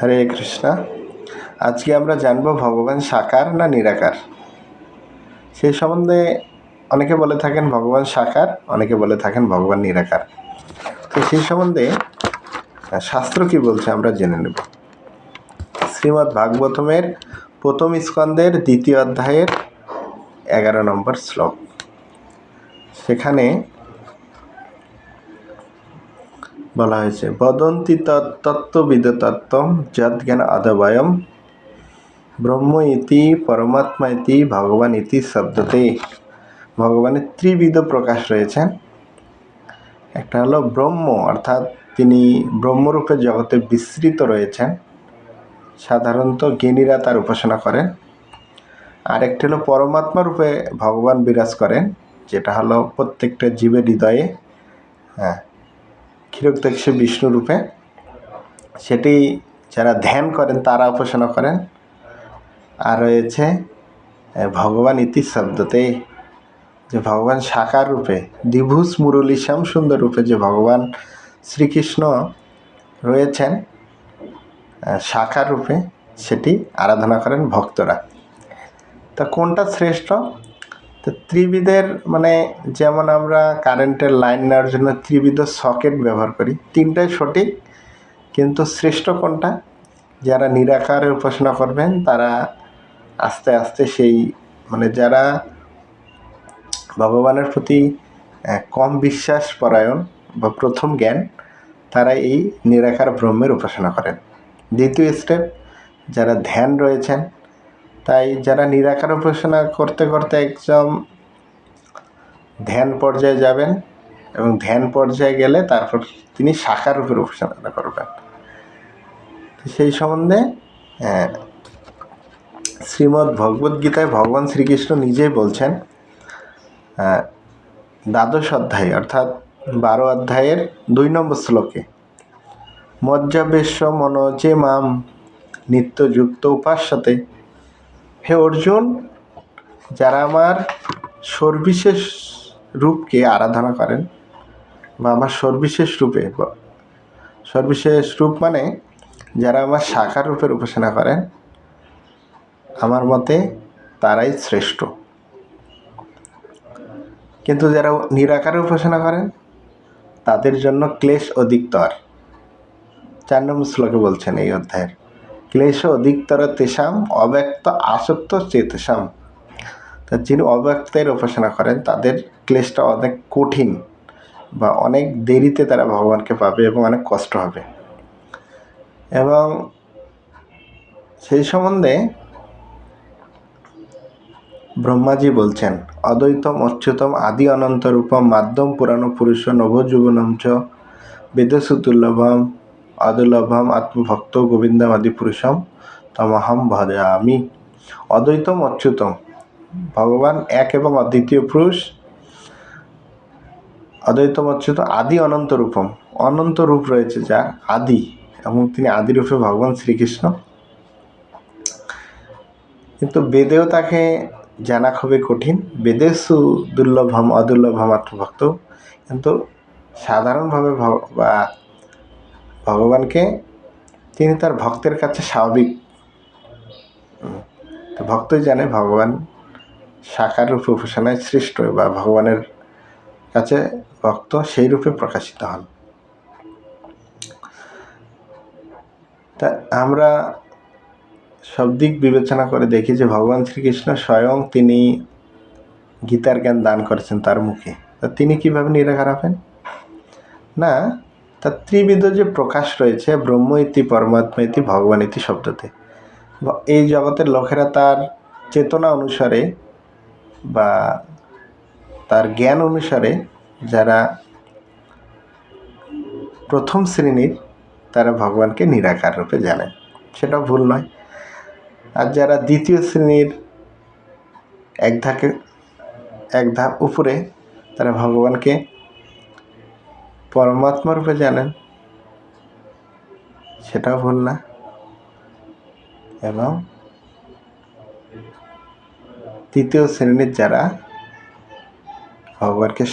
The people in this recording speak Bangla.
হরে কৃষ্ণ। আজকে আমরা জানব ভগবান সাকার না নিরাকার। সেই সম্বন্ধে অনেকে বলে থাকেন ভগবান সাকার, অনেকে বলে থাকেন ভগবান নিরাকার। তো সেই সম্বন্ধে শাস্ত্র কি বলছে আমরা জেনে নেব। শ্রীমদ্ ভাগবতমের প্রথম স্কন্ধের 2য় অধ্যায়ের 11 নম্বর শ্লোক। সেখানে বলা হয়েছে, বদন্তি তত্ত্ববিদ তত্ত্বম যজ্ঞান অদবয়ম ব্রহ্ম ইতি পরমাত্মা ইতি ভগবান ইতি শব্দতে। ভগবানের ত্রিবিধ প্রকাশ রয়েছেন। একটা হলো ব্রহ্ম, অর্থাৎ তিনি ব্রহ্মরূপে জগতে বিস্তৃত রয়েছেন, সাধারণত জ্ঞানীরা তার উপাসনা করেন। আরেকটি হলো পরমাত্মা রূপে ভগবান বিরাজ করেন, যেটা হলো প্রত্যেকটা জীবের হৃদয়ে, ক্ষীরোদক্ষে বিষ্ণু রূপে। সেটি যারা ধ্যান করেন তারা উপাসনা করেন। আর রয়েছে ভগবান ইতি শব্দতে, যে ভগবান সাকার রূপে দ্বিভুজ মুরলী শ্যাম সুন্দর রূপে যে ভগবান শ্রীকৃষ্ণ রয়েছেন সাকার রূপে, সেটি আরাধনা করেন ভক্তরা। তা কোনটা শ্রেষ্ঠ? তো ত্রিবিধের মানে যেমন আমরা কারেন্টের লাইন নেওয়ার জন্য ত্রিবিধ সকেট ব্যবহার করি, তিনটাই সঠিক, কিন্তু শ্রেষ্ঠ কোনটা? যারা নিরাকারের উপাসনা করবেন তারা আস্তে আস্তে সেই মানে যারা ভগবানের প্রতি কম বিশ্বাস পরায়ণ বা প্রথম জ্ঞান, তারা এই নিরাকার ব্রহ্মের উপাসনা করেন। দ্বিতীয় স্টেপ, যারা ধ্যান রয়েছেন, তাই যারা নিরাকার উপাসনা করতে করতে একদম ধ্যান পর্যায়ে যাবেন এবং ধ্যান পর্যায়ে গেলে তারপর তিনি সাকার রূপের উপাসনা করবেন। সেই সম্বন্ধে শ্রীমদ্ ভগবদ্গীতায় ভগবান শ্রীকৃষ্ণ নিজেই বলছেন, দ্বাদশ অধ্যায় অর্থাৎ 12 অধ্যায়ের 2 নম্বর শ্লোকে, মজ্জাবেশ্য মনোজে মাম নিত্যযুক্ত উপাস্যতে। হে অর্জুন, যারা আমার সর্বিশেষ রূপকে আরাধনা করেন বা আমার সর্বিশেষ রূপে, সর্বিশেষ রূপ মানে যারা আমার সাকার রূপের উপাসনা করেন, আমার মতে তারাই শ্রেষ্ঠ। কিন্তু যারা নিরাকারে উপাসনা করেন তাদের জন্য ক্লেশ অধিকতর। 4 নম্বর শ্লোকে বলছেন এই অধ্যায়ের, ক্লেশ অধিকতর তেষাম অব্যক্ত আসক্ত চেতসাম। তা যিনি অব্যক্তের উপাসনা করেন তাদের ক্লেশটা অনেক কঠিন বা অনেক দেরিতে তারা ভগবানকে পাবে এবং অনেক কষ্ট হবে। এবং সেই সম্বন্ধে ব্রহ্মাজি বলছেন, অদ্বৈতম অচ্যুতম আদি অনন্ত রূপম মাধ্যম পুরাণ পুরুষ নবযুবনম চ বেদসুতুল্লভম অদুর্লভম আত্মভক্ত গোবিন্দম আদি পুরুষম তমহম ভজামি। অদ্বৈতম অচ্যুতম, ভগবান এক এবং অদ্বিতীয় পুরুষ। অদ্বৈতম অচ্যুত আদি অনন্ত রূপম, অনন্ত রূপ রয়েছে যার আদি, এবং তিনি আদি রূপে ভগবান শ্রীকৃষ্ণ। কিন্তু বেদেও তাকে জানা খুবই কঠিন। বেদেশু দুর্লভম অদুর্লভম আত্মভক্ত, কিন্তু সাধারণভাবে ভগবানকে তিনি তার ভক্তের কাছে স্বাভাবিক, ভক্তই জানে ভগবান সাকার রূপে উপাসনায় শ্রেষ্ঠ বা ভগবানের কাছে ভক্ত সেই রূপে প্রকাশিত হন। তা আমরা সব দিক বিবেচনা করে দেখি যে ভগবান শ্রীকৃষ্ণ স্বয়ং তিনি গীতার জ্ঞান দান করেছেন তার মুখে। তা তিনি কীভাবে নিরাকার হবেন? না, তার ত্রিবিধ যে প্রকাশ রয়েছে, ব্রহ্ম ইতি পরমাত্মা ইতি ভগবান ইতি শব্দতে, এই জগতের লোকেরা তার চেতনা অনুসারে বা তার জ্ঞান অনুসারে যারা প্রথম শ্রেণীর, তারা ভগবানকে নিরাকার রূপে জানেন, সেটা ভুল নয়। আর যারা দ্বিতীয় শ্রেণীর, এক ধাপ উপরে, তারা ভগবানকে পরমাত্মা রূপে জানেন, সেটাও ভুল না। এবং তৃতীয় শ্রেণীর যারা ভগবানকে